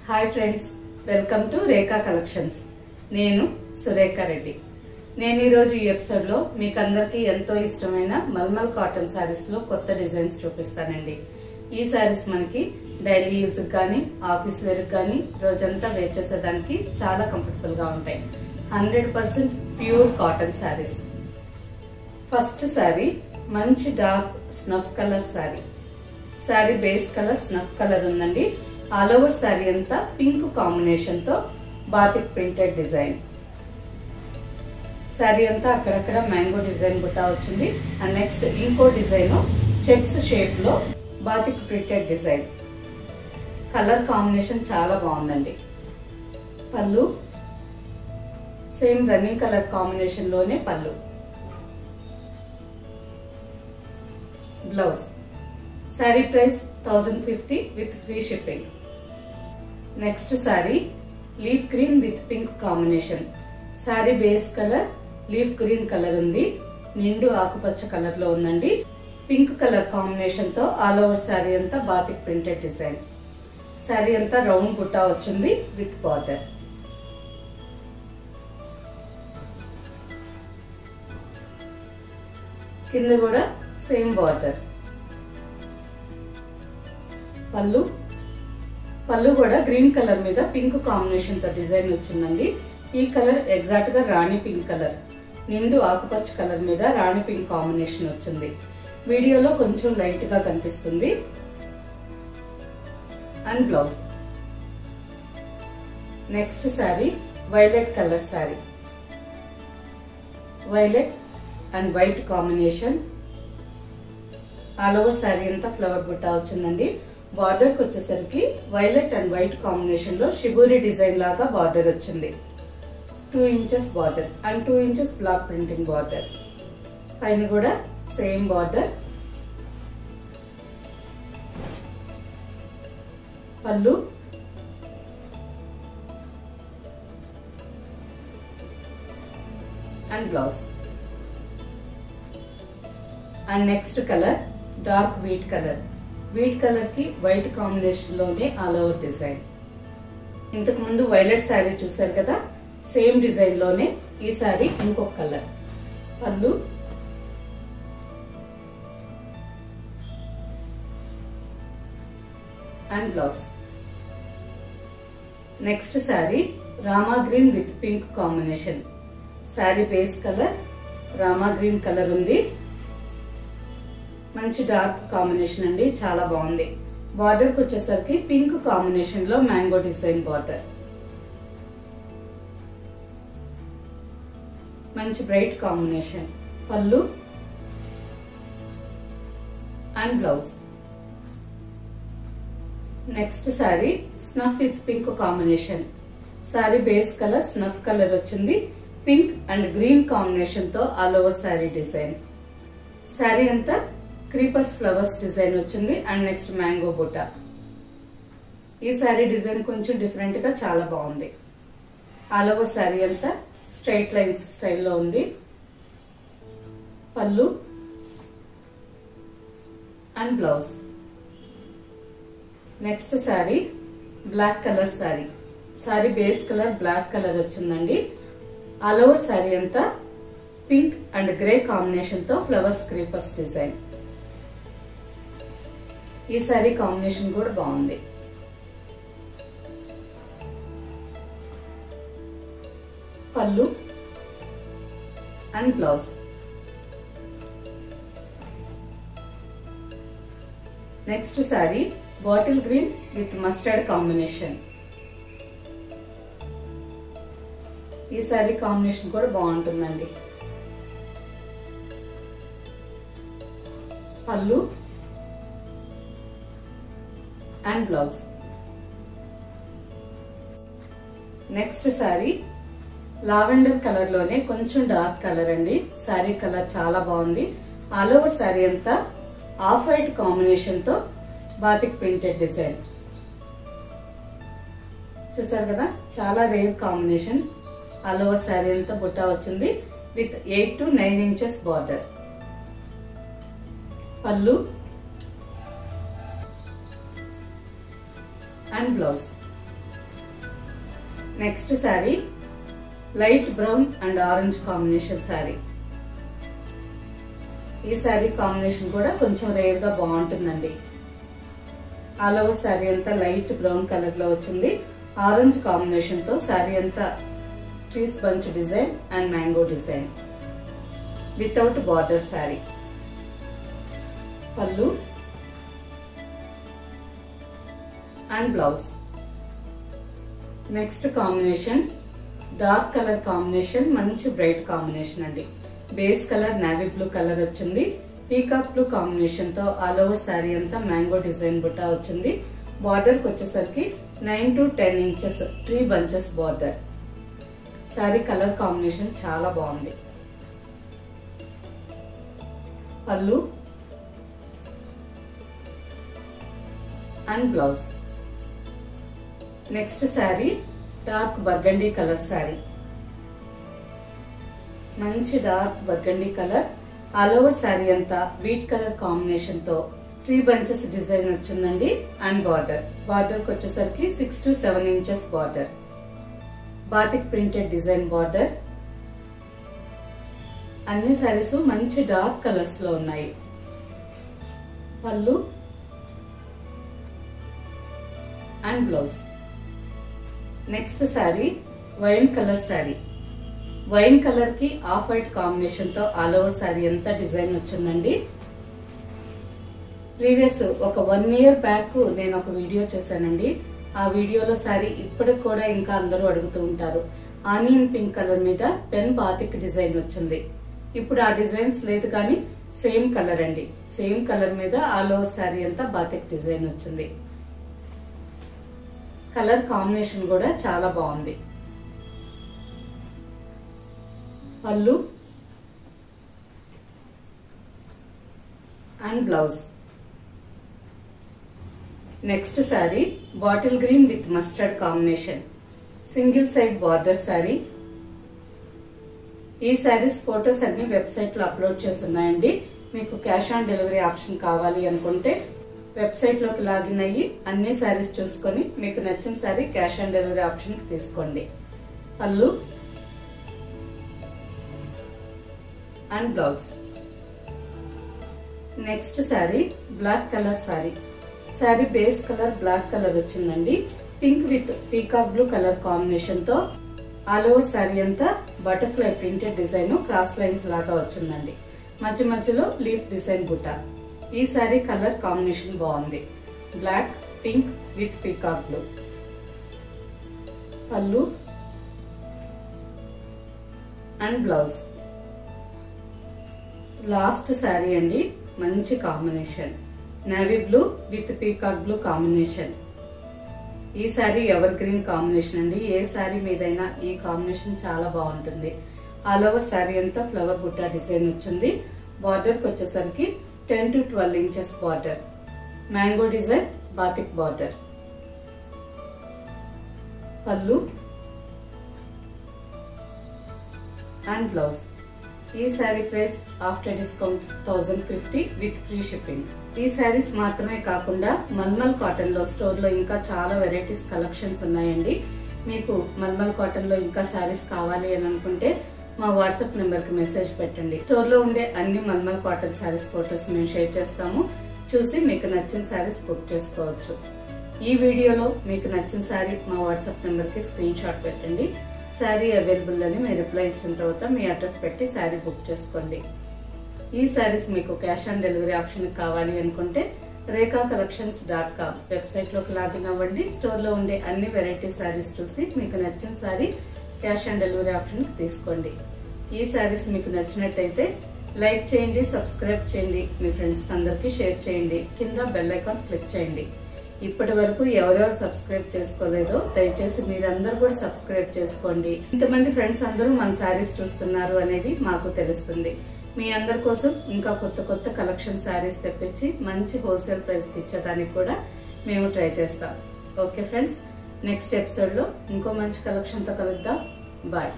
Hi friends, welcome to Rekha collections. నేను సురేఖ రెడ్డి. నేను ఈరోజు ఈ ఎపిసోడ్ లో మీకు అందరికి ఎంతో ఇష్టమైన మల్మల్ కాటన్ సారీస్ లో కొత్త డిజైన్స్ చూపిస్తానండి. ఈ సారీస్ మనకి డైలీ యూజ్ కానీ ఆఫీస్ వేర్ కానీ రోజంతా వేర్ చేసేదానికి చాలా కంఫర్టబుల్ గా ఉంటాయి. 100% pure cotton saris. First sari మంచి dark snuff colour sari. Sari base colour snuff colour ఉందండి. ఆల్ ఓవర్ సారీ అంతా పింక్ కాంబినేషన్ తో బాతిక్ ప్రింటెడ్ డిజైన్. సారీ అంతా అక్కడక్కడ మ్యాంగో డిజైన్ బుట్టా వచ్చింది. అండ్ నెక్స్ట్ ఇంకో డిజైన్ చెక్స్ షేప్ లో batik printed design. Colour combination చాలా బాగుందండి. Pallu same running colour combination లోనే పళ్ళు. Blouse. Sorry price 1050 with free shipping. Next sorry leaf green with pink combination. Sari base colour leaf green colour ఉంది. నిండు ఆకుపచ్చ colour లో ఉందండి. పింక్ కలర్ కాంబినేషన్ తో ఆల్ ఓవర్ సారీ అంతా బాతిక్ ప్రింటెడ్ డిజైన్. సారీ అంతా రౌండ్ బుట్టా వచ్చింది విత్ బార్డర్. కింద కూడా సేమ్ బార్డర్. పళ్ళు కూడా గ్రీన్ కలర్ మీద పింక్ కాంబినేషన్ తో డిజైన్ వచ్చిందండి. ఈ కలర్ ఎగ్జాక్ట్ గా రాణి పింక్ కలర్. నిండు ఆకుపచ్చ కలర్ మీద రాణి పింక్ కాంబినేషన్ వచ్చింది. వీడియోలో కొంచెం లైట్ గా కనిపిస్తుంది. And blouse. Next sorry violet colour sorry. Violet and white combination. All over sari అంతా ఫ్లవర్ బుట్టా వచ్చిందండి. బార్డర్ కి వచ్చేసరికి వైలెట్ అండ్ వైట్ కాంబినేషన్ లో షిబూరి డిజైన్ లాగా బార్డర్ వచ్చింది. 2 inches border and 2 inches block printing border. పైన కూడా సేమ్ బార్డర్. పళ్ళు and blouse. And next colour dark wheat colour. Wheat colour కి వైట్ కాంబినేషన్ లోనే ఆల్ ఓవర్ డిజైన్. ఇంతకు ముందు వైలెట్ శారీ చూసారు కదా, సేమ్ డిజైన్ లోనే ఈ సారీ ఇంకొక కలర్. పళ్ళు and blouse. Next sorry Rama green with pink combination. Sari base colour Rama green colour ఉంది. మంచి డార్క్ కాంబినేషన్ అండి, చాలా బాగుంది. బార్డర్ కి వచ్చేసరికి పింక్ కాంబినేషన్ లో మ్యాంగో డిజైన్ బార్డర్. మంచి bright combination. Pallu and blouse. Next sari snuff with pink combination. Sari base colour snuff colour వచ్చింది. పింక్ అండ్ గ్రీన్ కాంబినేషన్ తో all over sari design. Sari అంతా క్రీపర్స్ ఫ్లవర్స్ డిజైన్ వచ్చింది. అండ్ నెక్స్ట్ మ్యాంగో బుట్ట. ఈ sari design కొంచెం different గా చాలా బాగుంది. ఆల్ ఓవర్ సారీ అంతా స్ట్రైట్ లైన్స్ స్టైల్లో ఉంది. Pallu and blouse. Next sari black colour sari. Sari base colour black colour వచ్చిందండి. ఆల్ ఓవర్ సారీ అంతా పింక్ అండ్ గ్రే కాంబినేషన్ తో ఫ్లవర్స్ క్రీపర్స్ డిజైన్. ఈ సారీ కాంబినేషన్ కూడా బాగుంది. Pallu and blouse. Next sari bottle green with mustard combination. ఈ సారీ కాంబినేషన్ కూడా బాగుంటుందండి. Pallu and blouse. Next sari lavender colour లోనే కొంచెం డార్క్ కలర్ అండి. సారీ కలర్ చాలా బాగుంది. ఆల్ ఓవర్ సారీ అంతా ఆఫ్ వైట్ కాంబినేషన్ తో బాతిక్ ప్రింటెడ్ డిజైన్. చూసారు కదా, చాలా rare combination. All over sari అంతా బుట్టా వచ్చింది విత్ 8 to 9 ఇంచెస్ బార్డర్. పళ్ళు and blouse. Next sari light brown and orange combination sari. ఈ శారీ కాంబినేషన్ కూడా కొంచెం రేర్ గా బాగుంటుందండి. ఆల్ ఓవర్ శారీ అంతా లైట్ బ్రౌన్ కలర్ లో వచ్చింది. ఆరెంజ్ కాంబినేషన్ తో శారీ అంతా trees bunch design and mango design without border sari. Pallu and blouse. Next combination dark colour combination, మంచి బ్రైట్ కాంబినేషన్ అండి. Base colour navy blue colour వచ్చింది. పీకాక్ బ్లూ కాంబినేషన్ తో all over sari అంతా mango design బుట్టా వచ్చింది. Border కి వచ్చేసరికి 9 to 10 inches tree bunches border. Sari colour combination చాలా బాగుంది. Pallu and blouse. Next sari dark burgundy colour sari. మంచి dark burgundy colour. All over sari అంతా వీట్ కలర్ కాంబినేషన్ తో ట్రీ బంచెస్ డిజైన్ వచ్చిందండి. అండ్ బార్డర్ కి వచ్చేసరికి 6 to 7 inches border. Batik printed design border. అన్ని శారీస్ మంచి డార్క్ కలర్స్ లో ఉన్నాయి. Pallu and blouse. Next sari wine colour sari. Wine colour కి ఆఫ్ వైట్ కాంబినేషన్ తో ఆల్ ఓవర్ శారీ అంతా డిజైన్ వచ్చిందండి. ప్రీవియస్ ఒక 1 year బ్యాక్ నేను ఒక వీడియో చేశానండి. ఆ వీడియోలో శారీ ఇప్పటికి కూడా ఇంకా అందరూ అడుగుతూ ఉంటారు. ఆనియన్ పింక్ కలర్ మీద పెన్ బాతిక్ డిజైన్ వచ్చింది. ఇప్పుడు ఆ డిజైన్స్ లేదు కానీ సేమ్ కలర్ అండి. సేమ్ కలర్ మీద ఆల్ ఓవర్ శారీ అంతా బాతిక్ డిజైన్ వచ్చింది. కలర్ కాంబినేషన్ కూడా చాలా బాగుంది. Pallu and blouse. Next sari bottle green with mustard combination, single side border sari. ఈ శారీస్ ఫోటోస్ అన్ని వెబ్సైట్ లో అప్లోడ్ చేస్తున్నాయండి. మీకు క్యాష్ ఆన్ డెలివరీ ఆప్షన్ కావాలి అనుకుంటే వెబ్సైట్ లోకి లాగిన్ అయ్యి అన్ని శారీస్ చూసుకొని మీకు నచ్చిన sari cash on delivery option తీసుకోండి. Pallu and blouse. Next sari black colour sari. Sari base colour black colour వచ్చిందండి. Pink with peacock blue colour combination తో ఆల్ ఓవర్ శారీ అంతా butterfly printed design cross lines లాగా వచ్చిందండి. మధ్య మధ్యలో లీఫ్ డిజైన్ బుట్ట. ఈ శారీ కలర్ కాంబినేషన్ బాగుంది. Black pink with peacock blue. Pallu and blouse. Last sari అండి, మంచి combination navy blue with peacock blue combination. ఈ శారీ ఎవర్ గ్రీన్ కాంబినేషన్ అండి. ఏ శారీ మీదైనా ఈ కాంబినేషన్ చాలా బాగుంటుంది. ఆల్ ఓవర్ శారీ అంతా ఫ్లవర్ బుట్టా డిజైన్ వచ్చింది. బార్డర్ కి వచ్చేసరికి 10 to 12 inches border. Mango design batik border. పళ్ళు అండ్ బ్లౌజ్. ఈ sari price after discount 1050 with free shipping. ఈ శారీస్ మాత్రమే కాకుండా మల్మల్ కాటన్ లో స్టోర్ లో ఇంకా చాలా వెరైటీస్ కలెక్షన్స్ ఉన్నాయండి. మీకు మల్మల్ కాటన్ లో ఇంకా శారీస్ కావాలి అని అనుకుంటే మా వాట్సాప్ నెంబర్ కి మెసేజ్ పెట్టండి. స్టోర్ లో ఉండే అన్ని మల్మల్ కాటన్ శారీస్ ఫోటోస్ మేము షేర్ చేస్తాము. చూసి మీకు నచ్చిన శారీస్ బుక్ చేసుకోవచ్చు. ఈ వీడియోలో మీకు నచ్చిన శారీ మా వాట్సాప్ నెంబర్ కి స్క్రీన్ షాట్ పెట్టండి. శారీ అవైలబుల్ అని మీరు రిప్లై ఇచ్చిన తర్వాత మీ అడ్రస్ పెట్టి శారీ బుక్ చేసుకోండి. ఈ శారీస్ మీకు క్యాష్ ఆన్ డెలివరీ ఆప్షన్ కావాలి అనుకుంటే rekakcollections.com వెబ్సైట్ లోకి లాగిన్ అవ్వండి. స్టోర్ లో ఉండే అన్ని వెరైటీ శారీస్ చూసి మీకు నచ్చిన sari cash on delivery option తీసుకోండి. ఈ శారీస్ మీకు నచ్చినట్టయితే లైక్ చేయండి, సబ్స్క్రైబ్ చేయండి, మీ ఫ్రెండ్స్ అందరికి షేర్ చేయండి, కింద బెల్ ఐకాన్ క్లిక్ చేయండి. ఇప్పటి వరకు ఎవరెవరు సబ్స్క్రైబ్ చేసుకోలేదో దయచేసి మీరందరూ కూడా సబ్స్క్రైబ్ చేసుకోండి. ఇంతమంది ఫ్రెండ్స్ అందరూ మన శారీస్ చూస్తున్నారు అనేది మాకు తెలుస్తుంది. మీ అందరి కోసం ఇంకా కొత్త కొత్త కలెక్షన్ శారీస్ తెప్పించి మంచి హోల్సేల్ ప్రైస్ కి ఇచ్చేదానికి కూడా మేము ట్రై చేస్తాం. ఓకే ఫ్రెండ్స్, నెక్స్ట్ ఎపిసోడ్ లో ఇంకో మంచి కలెక్షన్ తో కలుద్దాం. బాయ్.